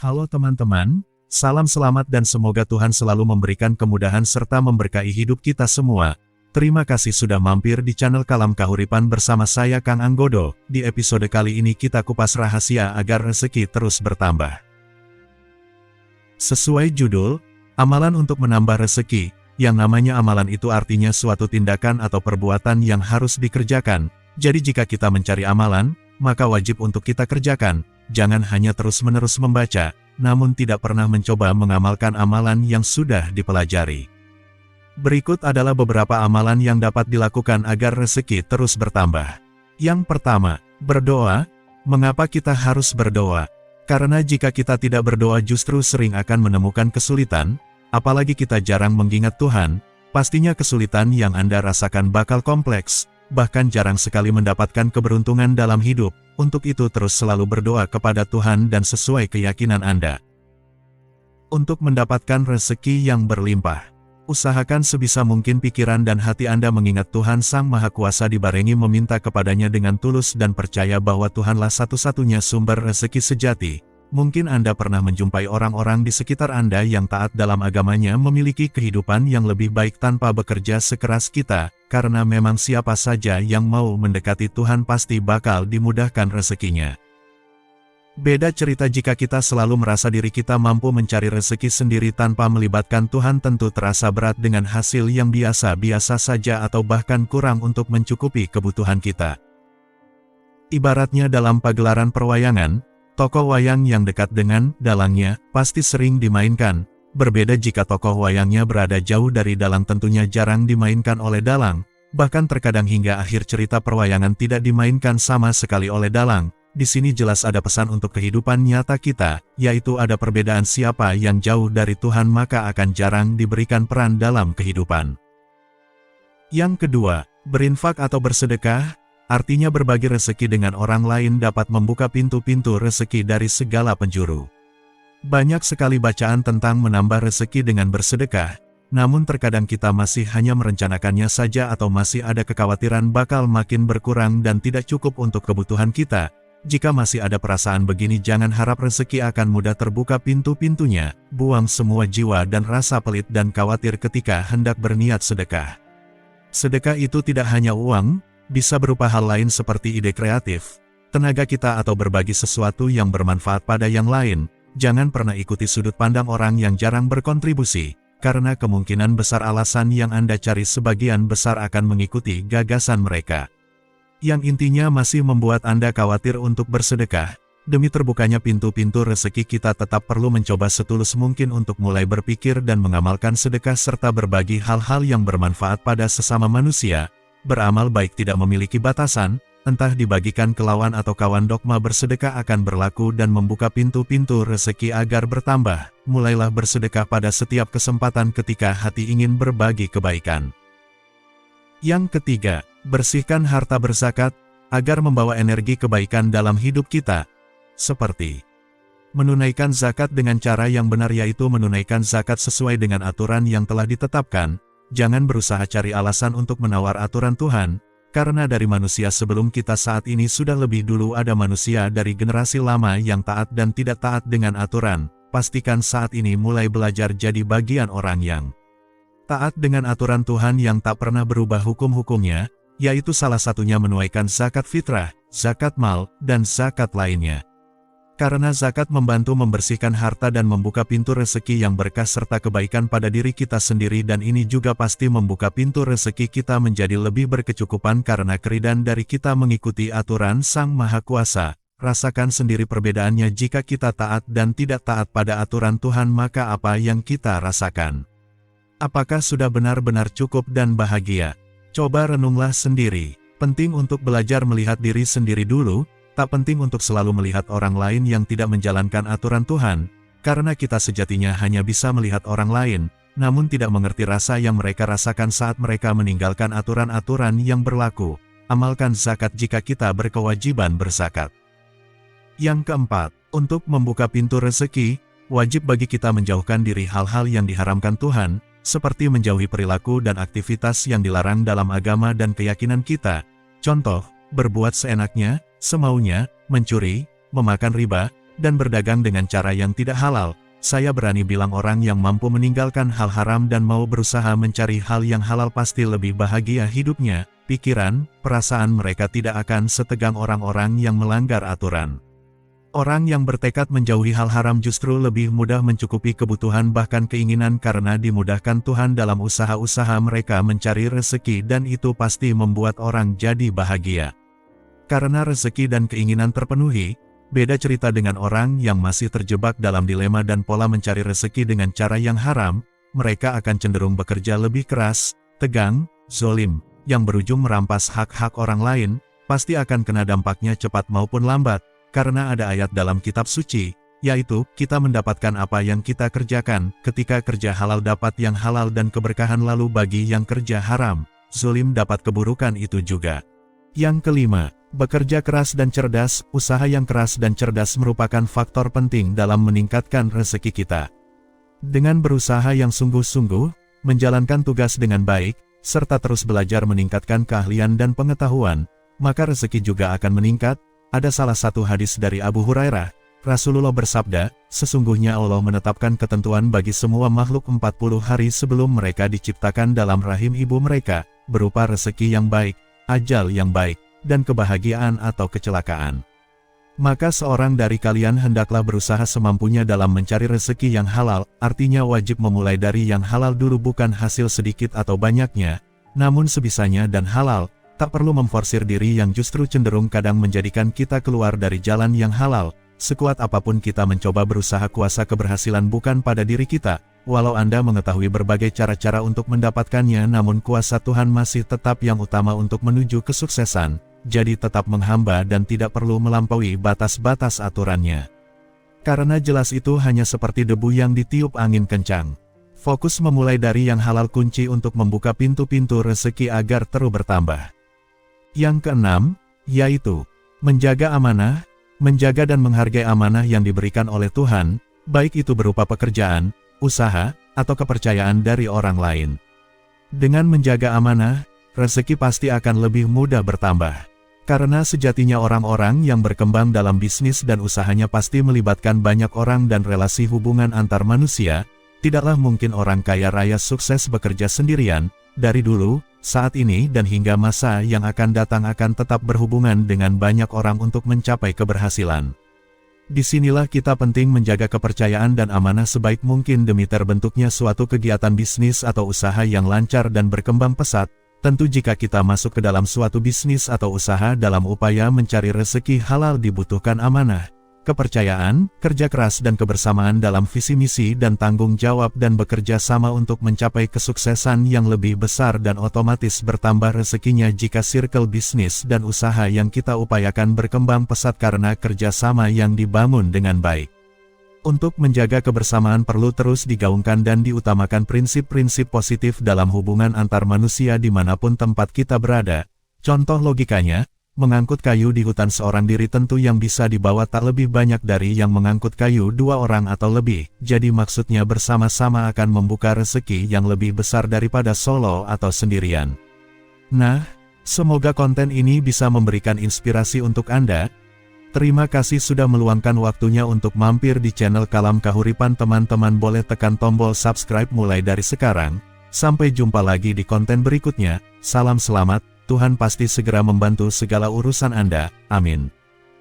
Halo teman-teman, salam selamat dan semoga Tuhan selalu memberikan kemudahan serta memberkahi hidup kita semua. Terima kasih sudah mampir di channel Kalam Kahuripan bersama saya Kang Anggodo. Di episode kali ini kita kupas rahasia agar rezeki terus bertambah. Sesuai judul, amalan untuk menambah rezeki. Yang namanya amalan itu artinya suatu tindakan atau perbuatan yang harus dikerjakan. Jadi jika kita mencari amalan, maka wajib untuk kita kerjakan. Jangan hanya terus-menerus membaca, namun tidak pernah mencoba mengamalkan amalan yang sudah dipelajari. Berikut adalah beberapa amalan yang dapat dilakukan agar rezeki terus bertambah. Yang pertama, berdoa. Mengapa kita harus berdoa? Karena jika kita tidak berdoa justru sering akan menemukan kesulitan, apalagi kita jarang mengingat Tuhan, pastinya kesulitan yang Anda rasakan bakal kompleks. Bahkan jarang sekali mendapatkan keberuntungan dalam hidup. Untuk itu terus selalu berdoa kepada Tuhan dan sesuai keyakinan Anda. Untuk mendapatkan rezeki yang berlimpah, usahakan sebisa mungkin pikiran dan hati Anda mengingat Tuhan Sang Maha Kuasa, dibarengi meminta kepadanya dengan tulus dan percaya bahwa Tuhanlah satu-satunya sumber rezeki sejati. Mungkin Anda pernah menjumpai orang-orang di sekitar Anda yang taat dalam agamanya memiliki kehidupan yang lebih baik tanpa bekerja sekeras kita, karena memang siapa saja yang mau mendekati Tuhan pasti bakal dimudahkan rezekinya. Beda cerita jika kita selalu merasa diri kita mampu mencari rezeki sendiri tanpa melibatkan Tuhan, tentu terasa berat dengan hasil yang biasa-biasa saja atau bahkan kurang untuk mencukupi kebutuhan kita. Ibaratnya dalam pagelaran perwayangan, tokoh wayang yang dekat dengan dalangnya pasti sering dimainkan. Berbeda jika tokoh wayangnya berada jauh dari dalang, tentunya jarang dimainkan oleh dalang. Bahkan terkadang hingga akhir cerita perwayangan tidak dimainkan sama sekali oleh dalang. Di sini jelas ada pesan untuk kehidupan nyata kita, yaitu ada perbedaan siapa yang jauh dari Tuhan maka akan jarang diberikan peran dalam kehidupan. Yang kedua, berinfak atau bersedekah. Artinya berbagi rezeki dengan orang lain dapat membuka pintu-pintu rezeki dari segala penjuru. Banyak sekali bacaan tentang menambah rezeki dengan bersedekah, namun terkadang kita masih hanya merencanakannya saja atau masih ada kekhawatiran bakal makin berkurang dan tidak cukup untuk kebutuhan kita. Jika masih ada perasaan begini, jangan harap rezeki akan mudah terbuka pintu-pintunya. Buang semua jiwa dan rasa pelit dan khawatir ketika hendak berniat sedekah. Sedekah itu tidak hanya uang, bisa berupa hal lain seperti ide kreatif, tenaga kita atau berbagi sesuatu yang bermanfaat pada yang lain. Jangan pernah ikuti sudut pandang orang yang jarang berkontribusi, karena kemungkinan besar alasan yang Anda cari sebagian besar akan mengikuti gagasan mereka. Yang intinya masih membuat Anda khawatir untuk bersedekah. Demi terbukanya pintu-pintu rezeki kita tetap perlu mencoba setulus mungkin untuk mulai berpikir dan mengamalkan sedekah serta berbagi hal-hal yang bermanfaat pada sesama manusia. Beramal baik tidak memiliki batasan, entah dibagikan ke lawan atau kawan, dogma bersedekah akan berlaku dan membuka pintu-pintu rezeki agar bertambah. Mulailah bersedekah pada setiap kesempatan ketika hati ingin berbagi kebaikan. Yang ketiga, bersihkan harta berzakat, agar membawa energi kebaikan dalam hidup kita. Seperti menunaikan zakat dengan cara yang benar, yaitu menunaikan zakat sesuai dengan aturan yang telah ditetapkan. Jangan berusaha cari alasan untuk menawar aturan Tuhan, karena dari manusia sebelum kita saat ini sudah lebih dulu ada manusia dari generasi lama yang taat dan tidak taat dengan aturan. Pastikan saat ini mulai belajar jadi bagian orang yang taat dengan aturan Tuhan yang tak pernah berubah hukum-hukumnya, yaitu salah satunya menunaikan zakat fitrah, zakat mal, dan zakat lainnya. Karena zakat membantu membersihkan harta dan membuka pintu rezeki yang berkah serta kebaikan pada diri kita sendiri, dan ini juga pasti membuka pintu rezeki kita menjadi lebih berkecukupan karena keridhaan dari kita mengikuti aturan Sang Maha Kuasa. Rasakan sendiri perbedaannya jika kita taat dan tidak taat pada aturan Tuhan, maka apa yang kita rasakan? Apakah sudah benar-benar cukup dan bahagia? Coba renunglah sendiri. Penting untuk belajar melihat diri sendiri dulu. Tak penting untuk selalu melihat orang lain yang tidak menjalankan aturan Tuhan, karena kita sejatinya hanya bisa melihat orang lain, namun tidak mengerti rasa yang mereka rasakan saat mereka meninggalkan aturan-aturan yang berlaku. Amalkan zakat jika kita berkewajiban berzakat. Yang keempat, untuk membuka pintu rezeki, wajib bagi kita menjauhkan diri hal-hal yang diharamkan Tuhan, seperti menjauhi perilaku dan aktivitas yang dilarang dalam agama dan keyakinan kita. Contoh, berbuat seenaknya, semaunya, mencuri, memakan riba, dan berdagang dengan cara yang tidak halal, saya berani bilang orang yang mampu meninggalkan hal haram dan mau berusaha mencari hal yang halal pasti lebih bahagia hidupnya, pikiran, perasaan mereka tidak akan setegang orang-orang yang melanggar aturan. Orang yang bertekad menjauhi hal haram justru lebih mudah mencukupi kebutuhan bahkan keinginan karena dimudahkan Tuhan dalam usaha-usaha mereka mencari rezeki dan itu pasti membuat orang jadi bahagia. Karena rezeki dan keinginan terpenuhi, beda cerita dengan orang yang masih terjebak dalam dilema dan pola mencari rezeki dengan cara yang haram, mereka akan cenderung bekerja lebih keras, tegang, zolim, yang berujung merampas hak-hak orang lain, pasti akan kena dampaknya cepat maupun lambat. Karena ada ayat dalam kitab suci, yaitu, kita mendapatkan apa yang kita kerjakan, ketika kerja halal dapat yang halal dan keberkahan lalu bagi yang kerja haram, zulim dapat keburukan itu juga. Yang kelima, bekerja keras dan cerdas, usaha yang keras dan cerdas merupakan faktor penting dalam meningkatkan rezeki kita. Dengan berusaha yang sungguh-sungguh, menjalankan tugas dengan baik, serta terus belajar meningkatkan keahlian dan pengetahuan, maka rezeki juga akan meningkat. Ada salah satu hadis dari Abu Hurairah, Rasulullah bersabda, sesungguhnya Allah menetapkan ketentuan bagi semua makhluk 40 hari sebelum mereka diciptakan dalam rahim ibu mereka, berupa rezeki yang baik, ajal yang baik, dan kebahagiaan atau kecelakaan. Maka seorang dari kalian hendaklah berusaha semampunya dalam mencari rezeki yang halal, artinya wajib memulai dari yang halal dulu bukan hasil sedikit atau banyaknya, namun sebisanya dan halal. Tak perlu memforsir diri yang justru cenderung kadang menjadikan kita keluar dari jalan yang halal. Sekuat apapun kita mencoba berusaha kuasa keberhasilan bukan pada diri kita. Walau Anda mengetahui berbagai cara-cara untuk mendapatkannya namun kuasa Tuhan masih tetap yang utama untuk menuju kesuksesan. Jadi tetap menghamba dan tidak perlu melampaui batas-batas aturannya. Karena jelas itu hanya seperti debu yang ditiup angin kencang. Fokus memulai dari yang halal kunci untuk membuka pintu-pintu rezeki agar terus bertambah. Yang keenam, yaitu, menjaga amanah, menjaga dan menghargai amanah yang diberikan oleh Tuhan, baik itu berupa pekerjaan, usaha, atau kepercayaan dari orang lain. Dengan menjaga amanah, rezeki pasti akan lebih mudah bertambah. Karena sejatinya orang-orang yang berkembang dalam bisnis dan usahanya pasti melibatkan banyak orang dan relasi hubungan antar manusia, tidaklah mungkin orang kaya raya sukses bekerja sendirian, dari dulu, saat ini dan hingga masa yang akan datang akan tetap berhubungan dengan banyak orang untuk mencapai keberhasilan. Disinilah kita penting menjaga kepercayaan dan amanah sebaik mungkin demi terbentuknya suatu kegiatan bisnis atau usaha yang lancar dan berkembang pesat. Tentu jika kita masuk ke dalam suatu bisnis atau usaha dalam upaya mencari rezeki halal dibutuhkan amanah, kepercayaan, kerja keras dan kebersamaan dalam visi misi dan tanggung jawab dan bekerja sama untuk mencapai kesuksesan yang lebih besar dan otomatis bertambah rezekinya jika circle bisnis dan usaha yang kita upayakan berkembang pesat karena kerja sama yang dibangun dengan baik. Untuk menjaga kebersamaan perlu terus digaungkan dan diutamakan prinsip-prinsip positif dalam hubungan antar manusia dimanapun tempat kita berada. Contoh logikanya, mengangkut kayu di hutan seorang diri tentu yang bisa dibawa tak lebih banyak dari yang mengangkut kayu dua orang atau lebih, jadi maksudnya bersama-sama akan membuka rezeki yang lebih besar daripada solo atau sendirian. Nah, semoga konten ini bisa memberikan inspirasi untuk Anda. Terima kasih sudah meluangkan waktunya untuk mampir di channel Kalam Kahuripan. Teman-teman boleh tekan tombol subscribe mulai dari sekarang. Sampai jumpa lagi di konten berikutnya. Salam selamat, Tuhan pasti segera membantu segala urusan Anda. Amin.